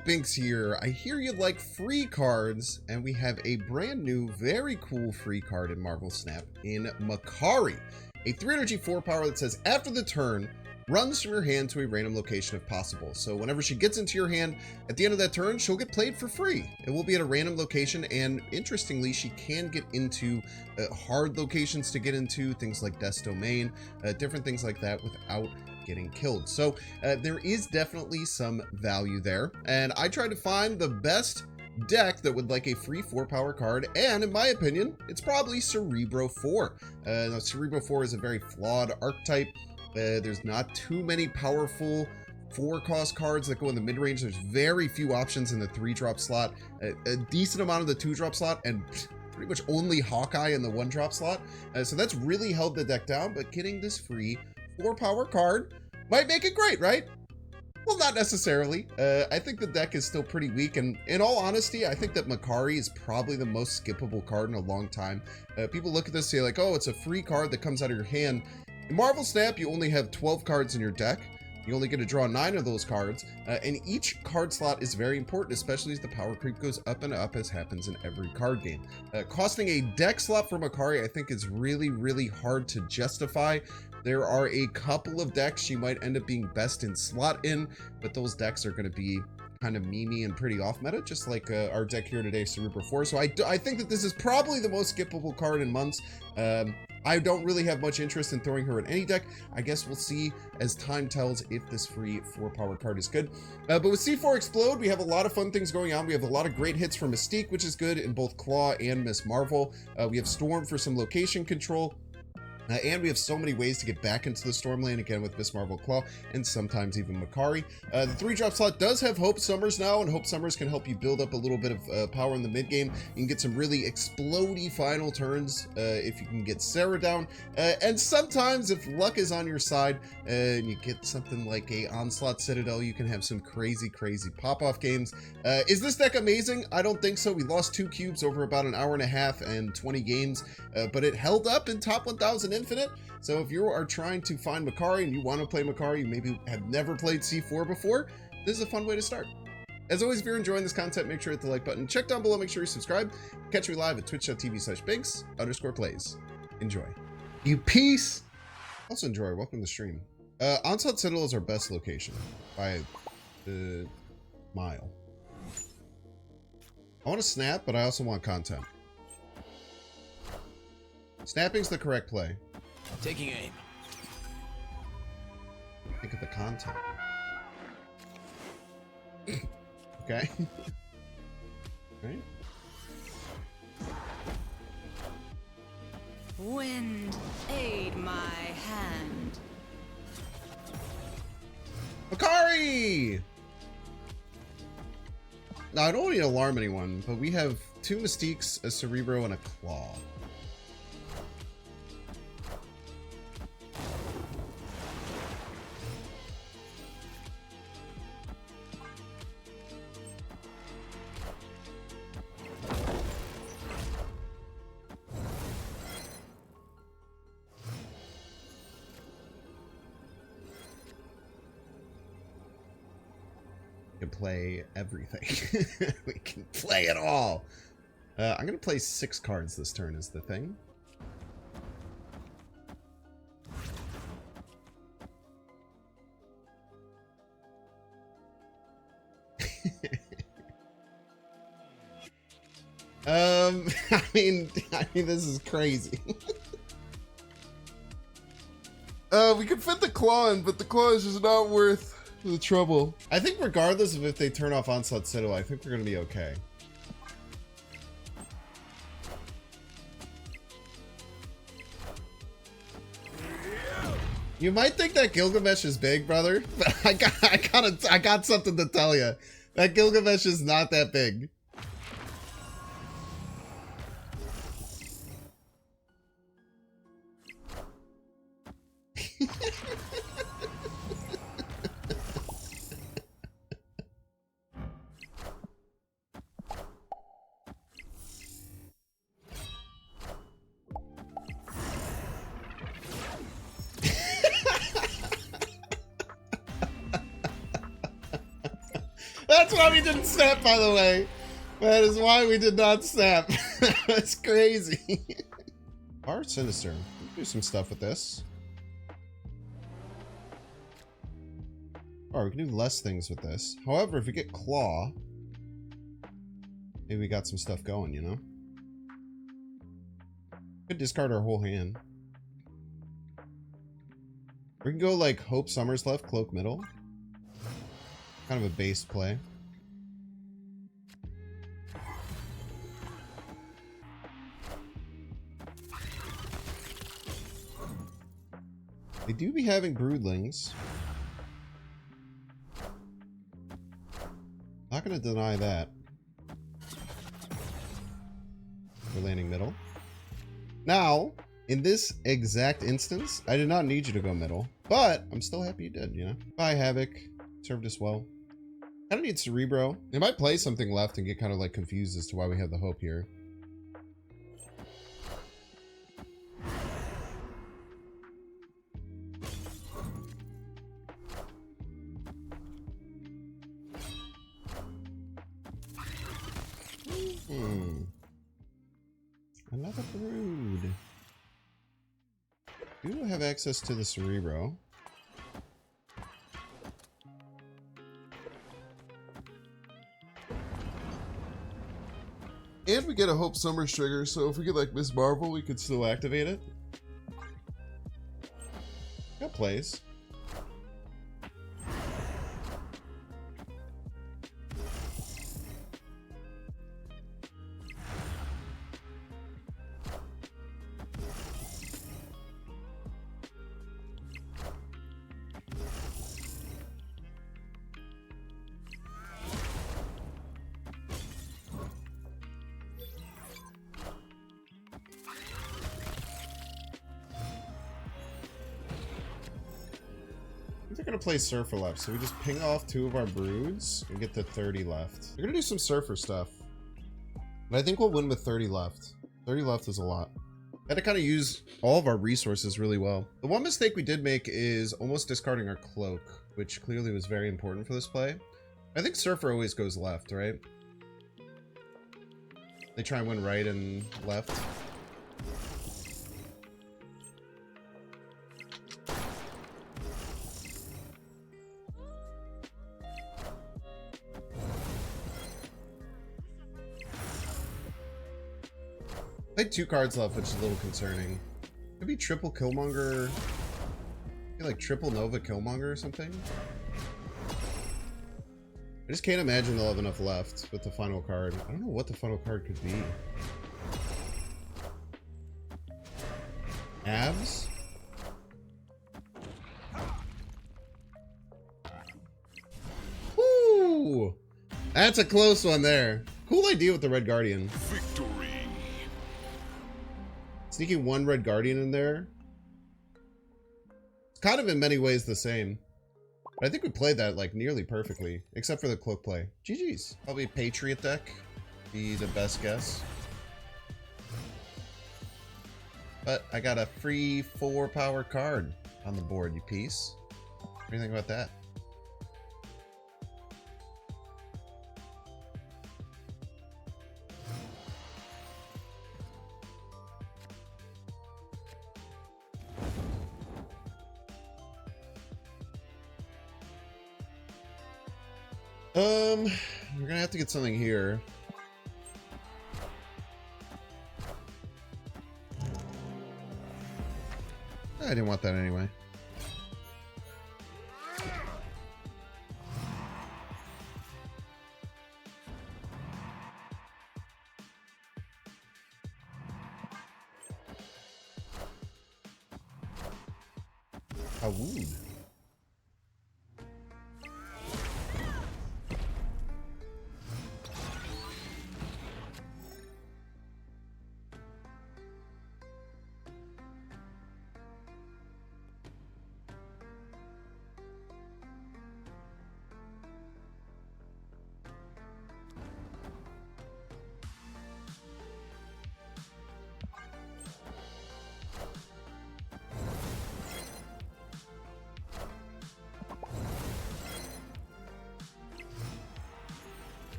up, Binks here? I hear you like free cards, and we have a brand new, very cool free card in Marvel Snap in Makkari. A 3 energy 4 power that says, after the turn, runs from your hand to a random location if possible. So whenever she gets into your hand, at the end of that turn, she'll get played for free. It will be at a random location, and interestingly, she can get into hard locations to get into, things like Death's Domain, different things like that without getting killed. So there is definitely some value there, and I tried to find the best deck that would like a free 4 power card, and in my opinion, it's probably Cerebro 4. Now Cerebro 4 is a very flawed archetype. There's not too many powerful 4-cost cards that go in the mid-range. There's very few options in the 3-drop slot, a decent amount of the 2-drop slot, and pretty much only Hawkeye in the 1-drop slot. So that's really held the deck down, but getting this free 4-power card might make it great, right? Well, not necessarily. I think the deck is still pretty weak, and in all honesty, I think that Makkari is probably the most skippable card in a long time. People look at this and say like, oh, it's a free card that comes out of your hand. In Marvel Snap, you only have 12 cards in your deck. You only get to draw 9 of those cards, and each card slot is very important, especially as the power creep goes up and up, as happens in every card game. Costing a deck slot for Makkari, I think, is really, really hard to justify. There are a couple of decks she might end up being best in slot in, but those decks are going to be kind of memey and pretty off meta, just like our deck here today, Cerebro 4. So I think that this is probably the most skippable card in months. I don't really have much interest in throwing her in any deck. I guess we'll see as time tells if this free 4-power card is good. But with C4 Explode, we have a lot of fun things going on. We have a lot of great hits for Mystique, which is good in both Claw and Miss Marvel. We have Storm for some location control. And we have so many ways to get back into the Storm lane, again with Miss Marvel Claw, and sometimes even Makkari. The 3-drop slot does have Hope Summers now, and Hope Summers can help you build up a little bit of power in the mid-game. You can get some really explodey final turns if you can get Sarah down. And sometimes, if luck is on your side, and you get something like a Onslaught Citadel, you can have some crazy, crazy pop-off games. Is this deck amazing? I don't think so. We lost 2 cubes over about an hour and a half and 20 games, but it held up in top 1000 Infinite. So if you are trying to find Makkari and you want to play Makkari, you maybe have never played C4 before, this is a fun way to start. As always, if you're enjoying this content, make sure to hit the like button. Check down below, make sure you subscribe. Catch me live at twitch.tv/Binks_plays. Enjoy. You peace. Also enjoy. Welcome to the stream. Onslaught Citadel is our best location by a mile. I want to snap, but I also want content. Snapping's the correct play. Taking aim. Think of the content. Okay. Right? Wind, aid my hand. Makkari! Now, I don't need to alarm anyone, but we have 2 Mystiques, a Cerebro, and a Claw. Can play everything. We can play it all. I'm gonna play 6 cards this turn is the thing. I mean this is crazy. We could fit the Claw in, but the Claw is just not worth the trouble. I think regardless of if they turn off Onslaught Citadel, I think we're gonna be okay. You might think that Gilgamesh is big, brother, but I got something to tell you. That Gilgamesh is not that big. That's why we didn't snap, by the way. That is why we did not snap. That's crazy. Our Sinister. We can do some stuff with this. Alright, we can do less things with this. However, if we get Claw, maybe we got some stuff going, you know? Could discard our whole hand. We can go like Hope Summers left, Cloak middle. Kind of a base play. They do be having broodlings. Not gonna deny that. We're landing middle. Now, in this exact instance, I did not need you to go middle, but I'm still happy you did, you know? Bye, Havoc. Served us well. I don't need Cerebro. They might play something left and get kind of like confused as to why we have the Hope here. Another brood. Do have access to the Cerebro. And we get a Hope Summers trigger, so if we get like Miss Marvel, we could still activate it. Got plays. They're gonna play Surfer left, so we just ping off 2 of our broods and get to 30 left. They're gonna do some Surfer stuff. But I think we'll win with 30 left. 30 left is a lot. Had to kind of use all of our resources really well. The one mistake we did make is almost discarding our Cloak, which clearly was very important for this play. I think Surfer always goes left, right? They try and win right and left. I had 2 cards left, which is a little concerning. Could be triple Killmonger. Maybe like triple Nova Killmonger or something. I just can't imagine they'll have enough left with the final card. I don't know what the final card could be. Abs? Woo! That's a close one there. Cool idea with the Red Guardian. Victory. Sneaking 1 Red Guardian in there. It's kind of in many ways the same. But I think we played that like nearly perfectly, except for the Cloak play. GG's. Probably Patriot deck. Be the best guess. But I got a free 4 power card on the board, you piece. What do you think about that? We're gonna have to get something here. I didn't want that anyway. A wound.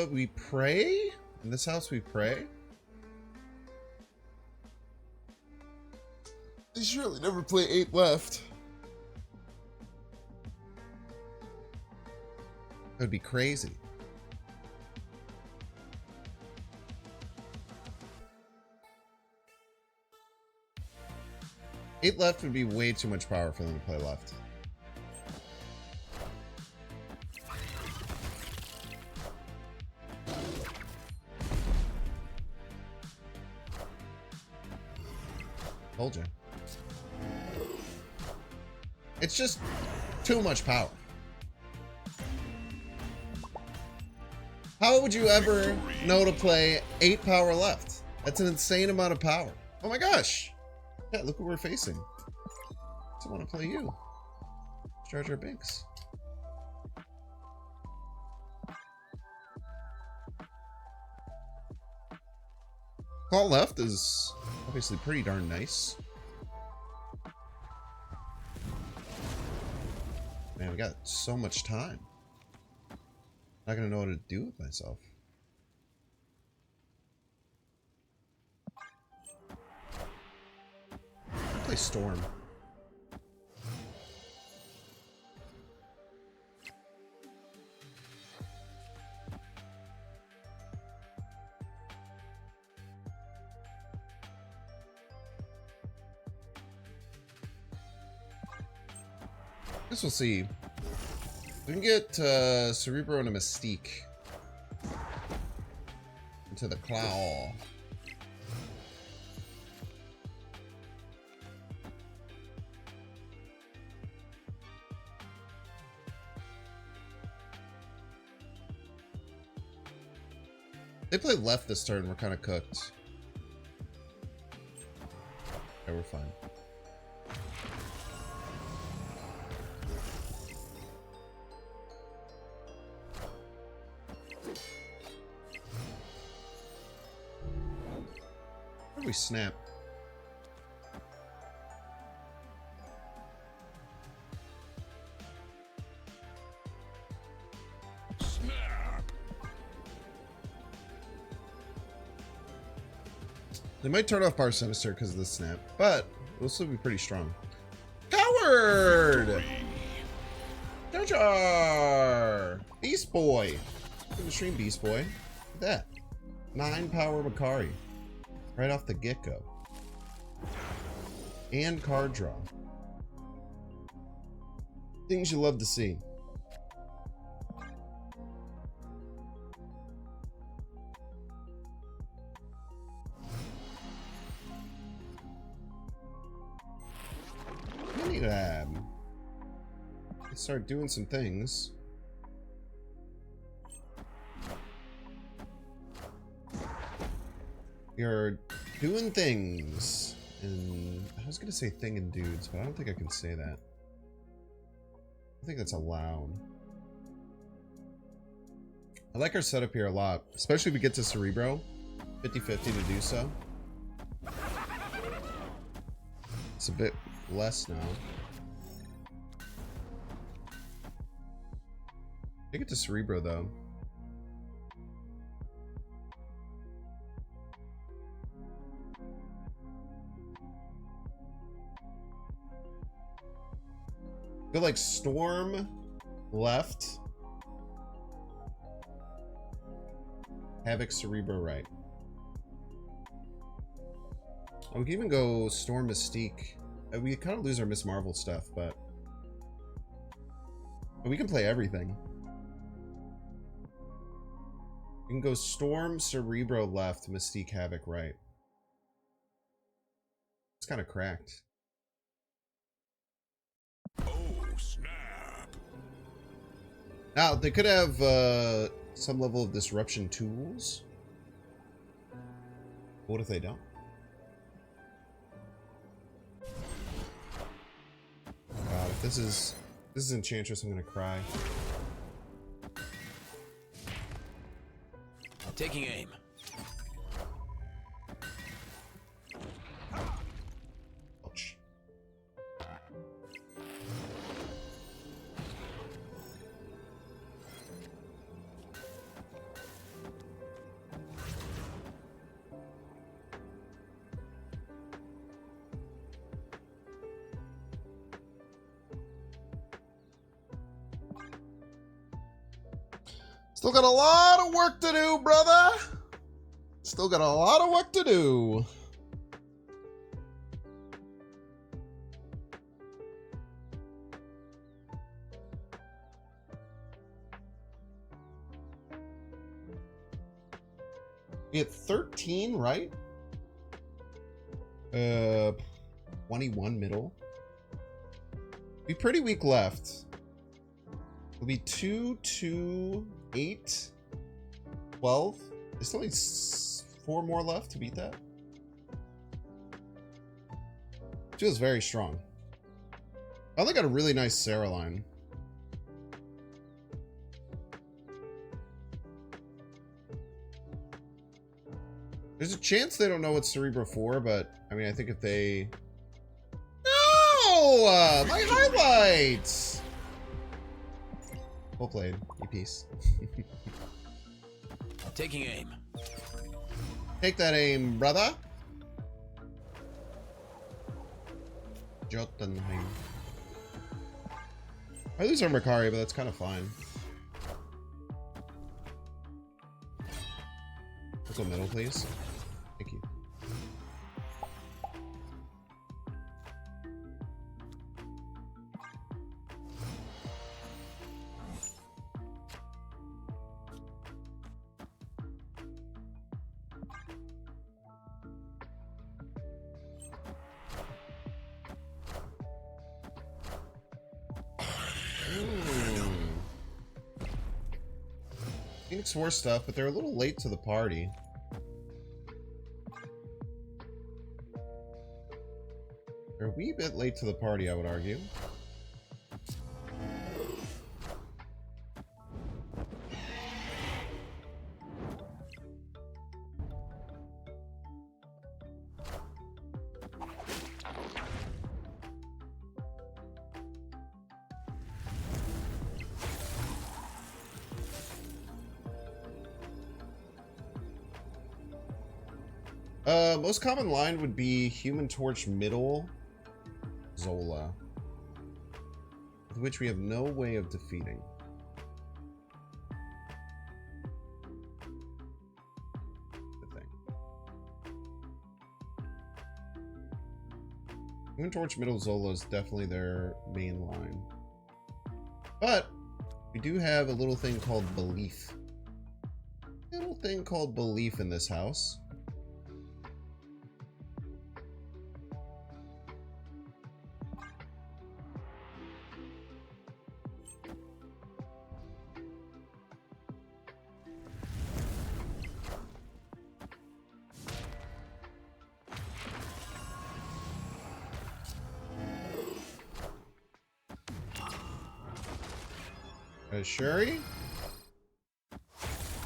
We pray? In this house we pray? They surely never play 8 left. That would be crazy. Eight left would be way too much power for them to play left. Told you. It's just too much power. How would you ever know to play 8 power left? That's an insane amount of power. Oh my gosh. Yeah, look what we're facing. I want to play you. Jar Jar Binks. Call left is obviously pretty darn nice. Man, we got so much time. Not gonna know what to do with myself. I'll play Storm. Guess we'll see. We can get Cerebro and a Mystique into the claw. They play left this turn. We're kind of cooked. Yeah, we're fine. How do we snap? They might turn off Bar Sinister because of the snap, but it'll still be pretty strong. Coward! Jar Jar! Beast Boy! Look at the stream, Beast Boy. Look at that. 9 power Makkari. Right off the get-go. And card draw. Things you love to see. I need to start doing some things. You're doing things, and I was gonna say thing and dudes, but I don't think I can say that. I think that's allowed. I like our setup here a lot, especially if we get to Cerebro. 50-50 to do so. It's a bit less now. I get to Cerebro though. I feel like Storm left, Havoc, Cerebro right. We can even go Storm, Mystique. We kind of lose our Miss Marvel stuff, but we can play everything. We can go Storm, Cerebro left, Mystique, Havoc right. It's kind of cracked. Now, they could have some level of disruption tools. What if they don't? God, if this is Enchantress, I'm gonna cry. Taking aim. Ouch. Still got a lot of work to do, brother. Still got a lot of work to do. We had 13, right? 21 middle. Be pretty weak left. It'll be 2, 2, 8, 12. There's only 4 more left to beat that. Feels very strong. I only got a really nice Sarah line. There's a chance they don't know what's Cerebro for, but I mean, I think if they... No! My highlights! Well played. You piece. Taking aim. Take that aim, brother. Jotunheim. I lose our Makkari, but that's kind of fine. Let's go middle, please. Thank you. Phoenix War stuff, but they're a little late to the party. They're a wee bit late to the party, I would argue. Most common line would be Human Torch middle Zola, with which we have no way of defeating. Good thing. Human Torch middle Zola is definitely their main line. But we do have a little thing called belief. Little thing called belief in this house. Shuri?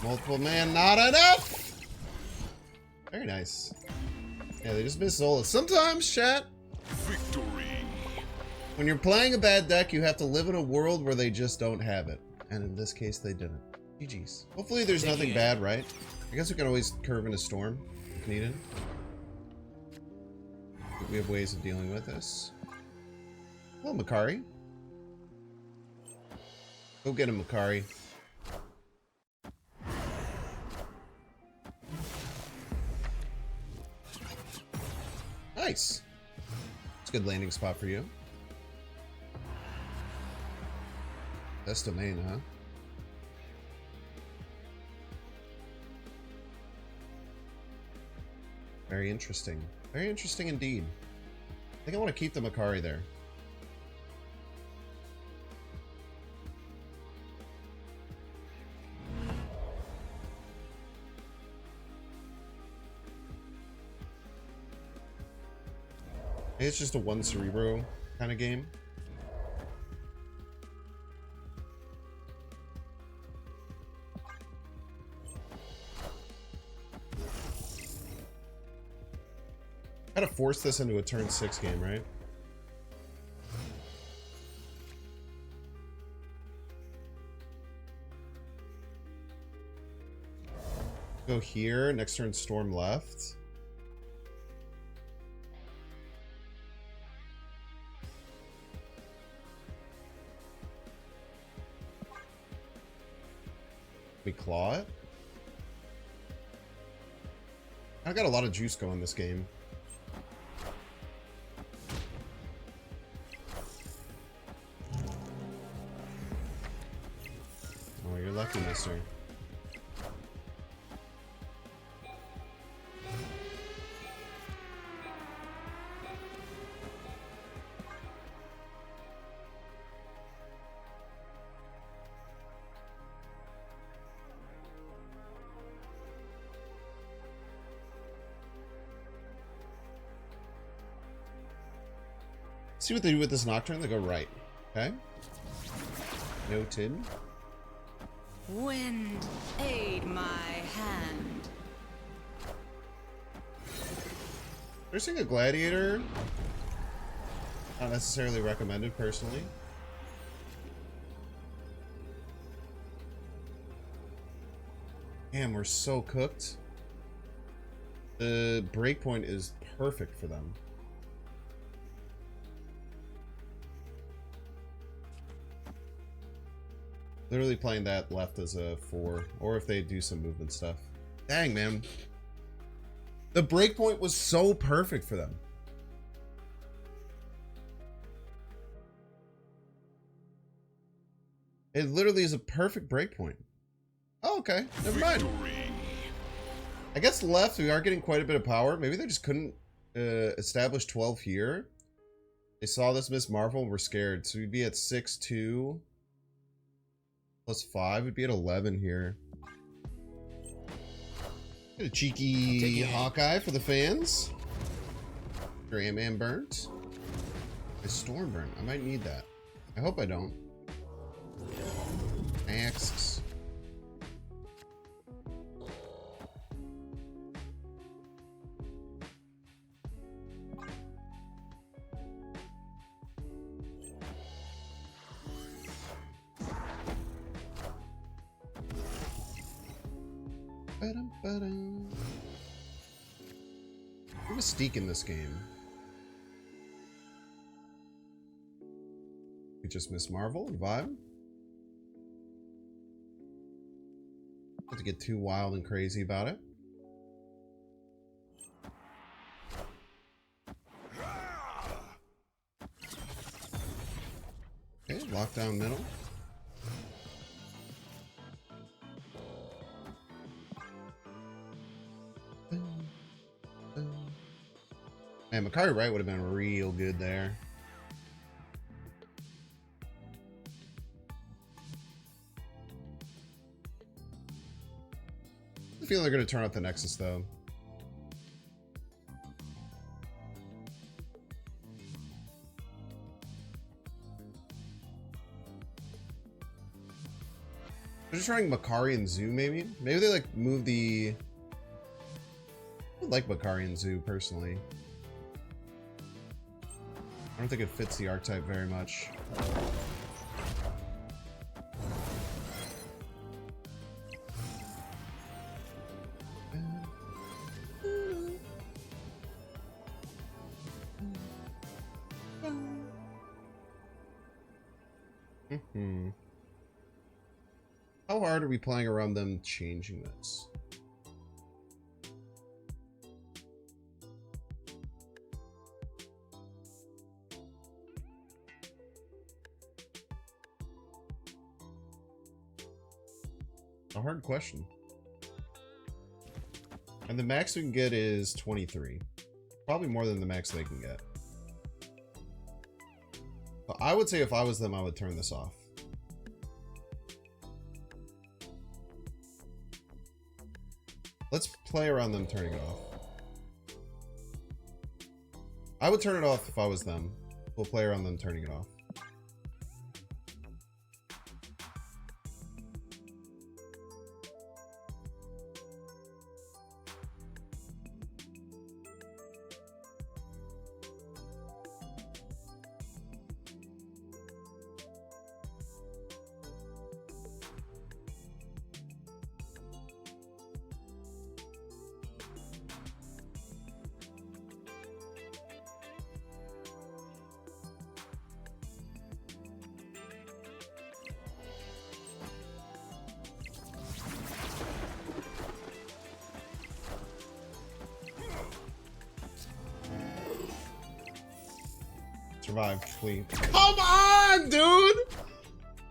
Multiple man, not enough! Very nice. Yeah, they just missed Zola. Sometimes, chat, Victory. when you're playing a bad deck, you have to live in a world where they just don't have it. And in this case, they didn't. GG's. Hopefully there's nothing bad, right? I guess we can always curve in a storm if needed. We have ways of dealing with this. Hello, Makkari. Go get him, Makkari. Nice. It's a good landing spot for you. That's domain, huh? Very interesting. Very interesting indeed. I think I want to keep the Makkari there. Maybe it's just a one Cerebro kind of game. Gotta force this into a turn 6 game, right? Go here, next turn storm left. We claw it. I got a lot of juice going this game. Oh, you're lucky, mister. See what they do with this Nocturne? They go right. Okay. Noted. Wind, aid my hand. Nursing a Gladiator. Not necessarily recommended, personally. Damn, we're so cooked. The breakpoint is perfect for them. Literally playing that left as a 4, or if they do some movement stuff. Dang, man. The breakpoint was so perfect for them. It literally is a perfect breakpoint. Oh, okay. Never mind. I guess left, we are getting quite a bit of power. Maybe they just couldn't establish 12 here. They saw this Miss Marvel and were scared. So we'd be at 6-2. Plus 5 would be at 11 here. Get a cheeky Hawkeye for the fans. Your Ant-Man burnt. A Storm burn. I might need that. I hope I don't. Masks. Mystique in this game. We just Miss Marvel and vibe. Not to get too wild and crazy about it. Okay, lockdown middle. Man, Makkari right would have been real good there. I feel they're going to turn off the Nexus, though. They're just trying Makkari and Zoo, maybe? Maybe they, like, move the... I like Makkari and Zoo, personally. I don't think it fits the archetype very much. How hard are we playing around them changing this? A hard question. And the max we can get is 23. Probably more than the max they can get. But I would say if I was them, I would turn this off. Let's play around them turning it off. I would turn it off if I was them. We'll play around them turning it off. Survive, please. Come on, dude!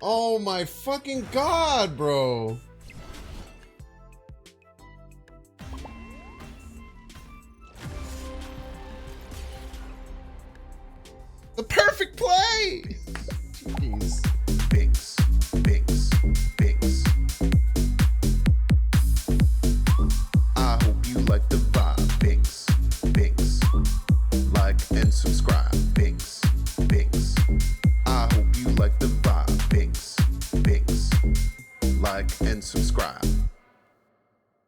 Oh my fucking god, bro. The perfect play! Jeez. Binks, binks, binks. I hope you like the vibe. Binks, binks. Like and subscribe. Binks, binks. I hope you like the vibe. Binks, binks. Like and subscribe.